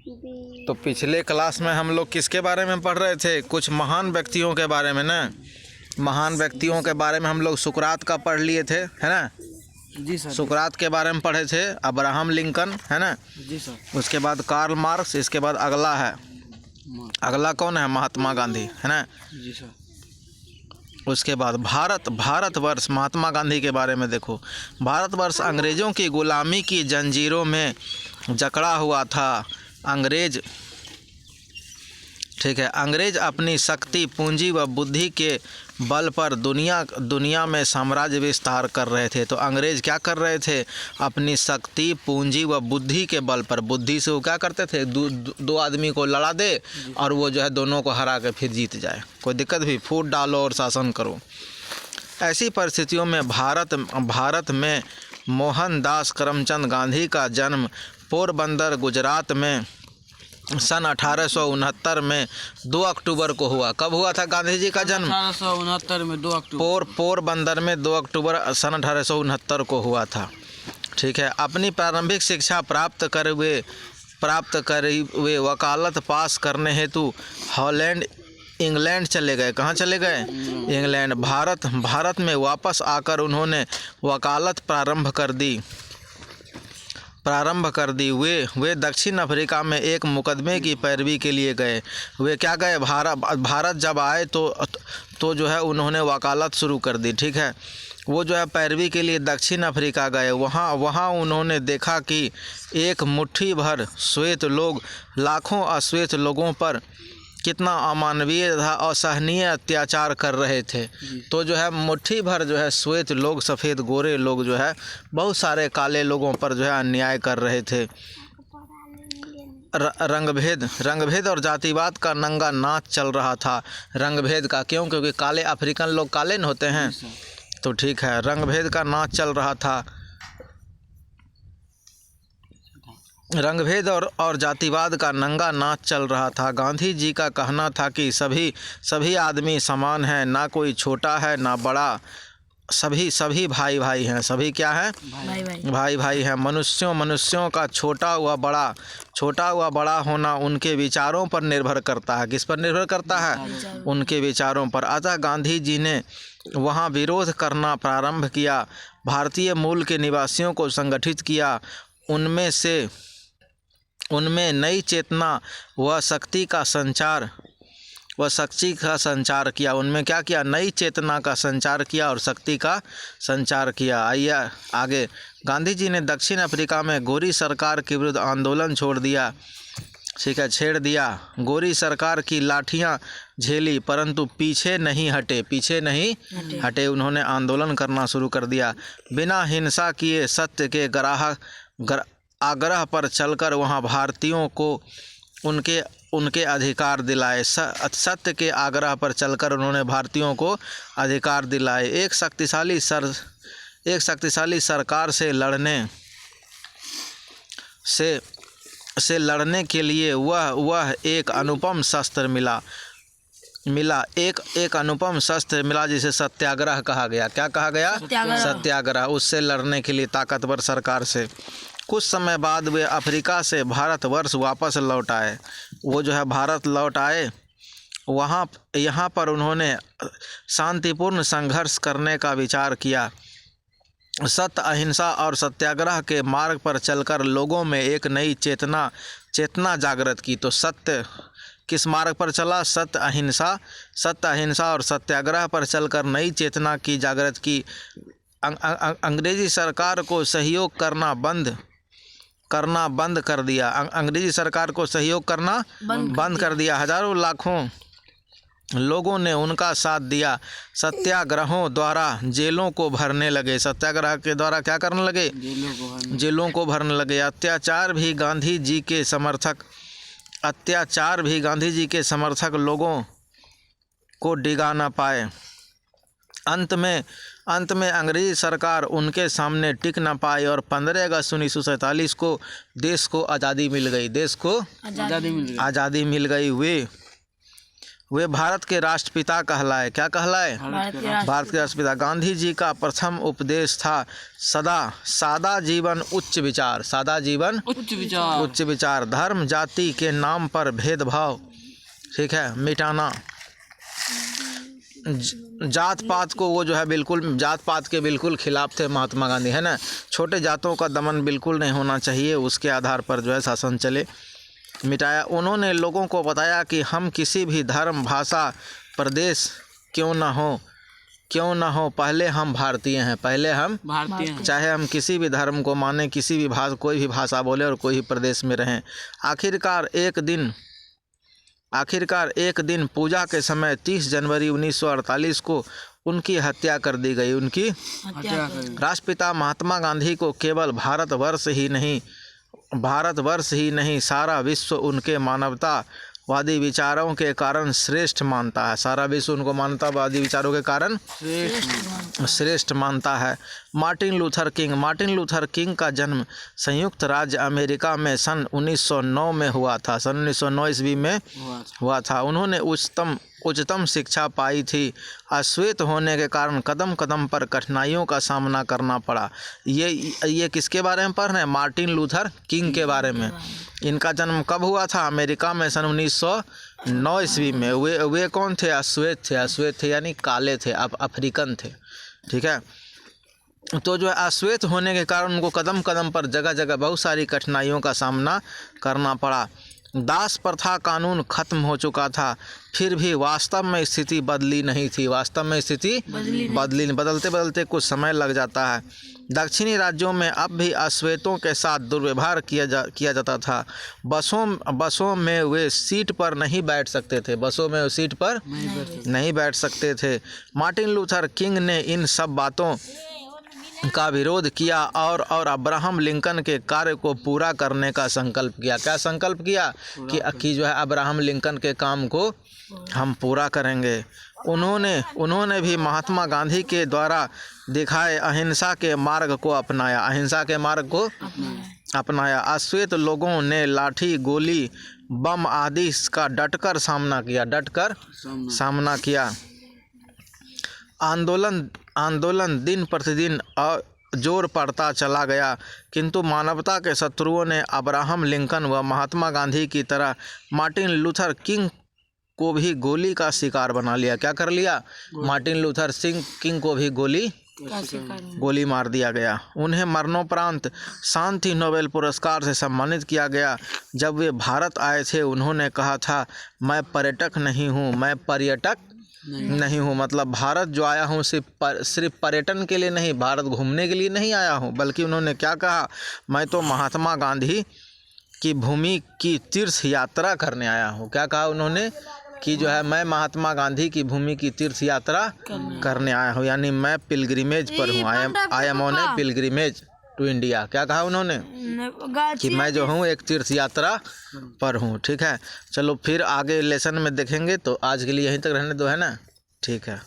तो पिछले क्लास में हम लोग किसके बारे में पढ़ रहे थे? कुछ महान व्यक्तियों के बारे में ना। महान व्यक्तियों के बारे में हम लोग सुकरात का पढ़ लिए थे, है ना? जी सर। सुकरात के बारे में पढ़े थे, अब्राहम लिंकन, है ना? जी सर। उसके बाद कार्ल मार्क्स, इसके बाद अगला है, अगला कौन है? महात्मा गांधी, है ना? जी सर। उसके बाद भारतवर्ष, महात्मा गांधी के बारे में देखो। भारतवर्ष अंग्रेज़ों की गुलामी की जंजीरों में जकड़ा हुआ था। अंग्रेज, ठीक है, अंग्रेज अपनी शक्ति, पूंजी व बुद्धि के बल पर दुनिया में साम्राज्य विस्तार कर रहे थे। तो अंग्रेज क्या कर रहे थे? अपनी शक्ति, पूंजी व बुद्धि के बल पर, बुद्धि से वो क्या करते थे? दो आदमी को लड़ा दे और वो जो है दोनों को हरा के फिर जीत जाए। कोई दिक्कत भी, फूट डालो और शासन करो। ऐसी परिस्थितियों में भारत में मोहनदास करमचंद गांधी का जन्म पोरबंदर, गुजरात में सन 1869 में 2 अक्टूबर को हुआ। कब हुआ था गांधी जी का जन्म? 1869 में 2 अक्टूबर। पोरबंदर में 2 अक्टूबर सन 1869 को हुआ था। ठीक है। अपनी प्रारंभिक शिक्षा प्राप्त कर वे वकालत पास करने हेतु हॉलैंड, इंग्लैंड चले गए। कहाँ चले गए? इंग्लैंड। भारत में वापस आकर उन्होंने वकालत प्रारंभ कर दी। वे दक्षिण अफ्रीका में एक मुकदमे की पैरवी के लिए गए। वे क्या गए? भारत जब आए तो जो है उन्होंने वकालत शुरू कर दी। ठीक है। वो जो है पैरवी के लिए दक्षिण अफ्रीका गए। वहाँ उन्होंने देखा कि एक मुट्ठी भर श्वेत लोग लाखों अश्वेत लोगों पर कितना अमानवीय तथा असहनीय अत्याचार कर रहे थे। तो जो है मुट्ठी भर जो है श्वेत लोग, सफ़ेद गोरे लोग जो है बहुत सारे काले लोगों पर जो है अन्याय कर रहे थे। रंगभेद और जातिवाद का नंगा नाच चल रहा था। रंगभेद का क्यों? क्योंकि काले अफ्रीकन लोग काले न होते हैं। तो ठीक है, रंगभेद का नाच चल रहा था। रंगभेद और जातिवाद का नंगा नाच चल रहा था। गांधी जी का कहना था कि सभी आदमी समान हैं, ना कोई छोटा है ना बड़ा, सभी भाई हैं। सभी क्या हैं? भाई हैं। मनुष्यों का छोटा हुआ बड़ा होना उनके विचारों पर निर्भर करता है। किस पर निर्भर करता है? उनके विचारों पर। अतः गांधी जी ने वहाँ विरोध करना प्रारंभ किया। भारतीय मूल के निवासियों को संगठित किया। उनमें नई चेतना व शक्ति का संचार किया। उनमें क्या किया? नई चेतना का संचार किया और शक्ति का संचार किया। आइए आगे। गांधी जी ने दक्षिण अफ्रीका में गोरी सरकार के विरुद्ध आंदोलन छेड़ दिया। गोरी सरकार की लाठियां झेली परंतु पीछे नहीं हटे। उन्होंने आंदोलन करना शुरू कर दिया। बिना हिंसा किए सत्य के आग्रह पर चलकर वहां भारतीयों को उनके अधिकार दिलाए। सत्य के आग्रह पर चलकर उन्होंने भारतीयों को अधिकार दिलाए। एक शक्तिशाली सरकार से लड़ने के लिए वह एक अनुपम शस्त्र मिला। एक अनुपम शस्त्र मिला जिसे सत्याग्रह कहा गया। क्या कहा गया? सत्याग्रह। उससे लड़ने के लिए ताकतवर सरकार से। कुछ समय बाद वे अफ्रीका से भारतवर्ष वापस लौट आए। वो जो है भारत लौट आए। यहाँ पर उन्होंने शांतिपूर्ण संघर्ष करने का विचार किया। सत्य, अहिंसा और सत्याग्रह के मार्ग पर चलकर लोगों में एक नई चेतना जागृत की। तो सत्य किस मार्ग पर चला? सत्य, अहिंसा और सत्याग्रह पर चलकर नई चेतना की जागृत की। अंग्रेजी सरकार को सहयोग करना बंद कर दिया। अंग्रेजी सरकार को सहयोग करना बंद कर दिया। हजारों लाखों लोगों ने उनका साथ दिया। सत्याग्रहों द्वारा जेलों को भरने लगे। सत्याग्रह के द्वारा क्या करने लगे? जेलों को भरने लगे। अत्याचार भी गांधी जी के समर्थक लोगों को डिगा न पाए। अंत में अंग्रेजी सरकार उनके सामने टिक न पाई और 15 अगस्त 1947 को देश को आज़ादी मिल गई। वे भारत के राष्ट्रपिता कहलाए। क्या कहलाए? भारत के राष्ट्रपिता। गांधी जी का प्रथम उपदेश था सादा जीवन उच्च विचार। सादा जीवन उच्च विचार। धर्म जाति के नाम पर भेदभाव, ठीक है, मिटाना। जात पात को वो जो है बिल्कुल, जात पात के बिल्कुल खिलाफ थे महात्मा गांधी, है ना। छोटे जातों का दमन बिल्कुल नहीं होना चाहिए, उसके आधार पर जो है शासन चले, मिटाया। उन्होंने लोगों को बताया कि हम किसी भी धर्म, भाषा, प्रदेश क्यों ना हो, पहले हम भारतीय हैं। पहले हम भारतीय हैं। चाहे हम किसी भी धर्म को माने, किसी भी भाषा, कोई भी भाषा बोले और कोई भी प्रदेश में रहें। आखिरकार एक दिन पूजा के समय 30 जनवरी 1948 को उनकी हत्या कर दी गई। उनकी हत्या करी। राष्ट्रपिता महात्मा गांधी को केवल भारतवर्ष ही नहीं सारा विश्व उनके मानवतावादी विचारों के कारण श्रेष्ठ मानता है। सारा विश्व उनको मानवतावादी विचारों के कारण श्रेष्ठ मानता है। मार्टिन लूथर किंग का जन्म संयुक्त राज्य अमेरिका में सन 1909 में हुआ था। सन 1909 ईस्वी में हुआ था। उन्होंने उच्चतम शिक्षा पाई थी। अश्वेत होने के कारण कदम कदम पर कठिनाइयों का सामना करना पड़ा। ये किसके बारे में पढ़ रहे हैं? मार्टिन लूथर किंग के बारे में। इनका जन्म कब हुआ था? अमेरिका में सन 1909 ईस्वी में। वे कौन थे? अश्वेत थे यानी काले थे, अफ्रीकन थे, ठीक है। तो जो है अश्वेत होने के कारण उनको कदम कदम पर जगह जगह बहुत सारी कठिनाइयों का सामना करना पड़ा। दास प्रथा कानून खत्म हो चुका था, फिर भी वास्तव में स्थिति बदली नहीं थी। वास्तव में स्थिति बदलते बदलते कुछ समय लग जाता है। दक्षिणी राज्यों में अब भी अश्वेतों के साथ दुर्व्यवहार किया जाता था। बसों में वे सीट पर नहीं बैठ सकते थे। बसों में वो सीट पर नहीं बैठ सकते थे। मार्टिन लूथर किंग ने इन सब बातों का विरोध किया और अब्राहम लिंकन के कार्य को पूरा करने का संकल्प किया। क्या संकल्प किया? कि जो है अब्राहम लिंकन के काम को हम पूरा करेंगे। उन्होंने भी महात्मा गांधी के द्वारा दिखाए अहिंसा के मार्ग को अपनाया। अश्वेत लोगों ने लाठी, गोली, बम आदि का डटकर सामना किया। आंदोलन दिन प्रतिदिन जोर पड़ता चला गया, किंतु मानवता के शत्रुओं ने अब्राहम लिंकन व महात्मा गांधी की तरह मार्टिन लूथर किंग को भी गोली का शिकार बना लिया। क्या कर लिया? मार्टिन लूथर किंग को भी गोली मार दिया गया। उन्हें मरणोपरांत शांति नोबेल पुरस्कार से सम्मानित किया गया। जब वे भारत आए थे उन्होंने कहा था, मैं पर्यटक नहीं हूँ, मतलब भारत जो आया हूँ सिर्फ पर्यटन के लिए नहीं, भारत घूमने के लिए नहीं आया हूँ, बल्कि उन्होंने क्या कहा? मैं तो महात्मा गांधी की भूमि की तीर्थ यात्रा करने आया हूँ। क्या कहा उन्होंने? कि जो है मैं महात्मा गांधी की भूमि की तीर्थ यात्रा करने आया हूँ, यानी मैं पिलग्रिमेज पर हूँ। I am on a pilgrimage to India. क्या कहा उन्होंने? कि मैं जो हूँ एक तीर्थ यात्रा पर हूँ, ठीक है। चलो फिर आगे लेसन में देखेंगे, तो आज के लिए यहीं तक रहने दो, है ना, ठीक है।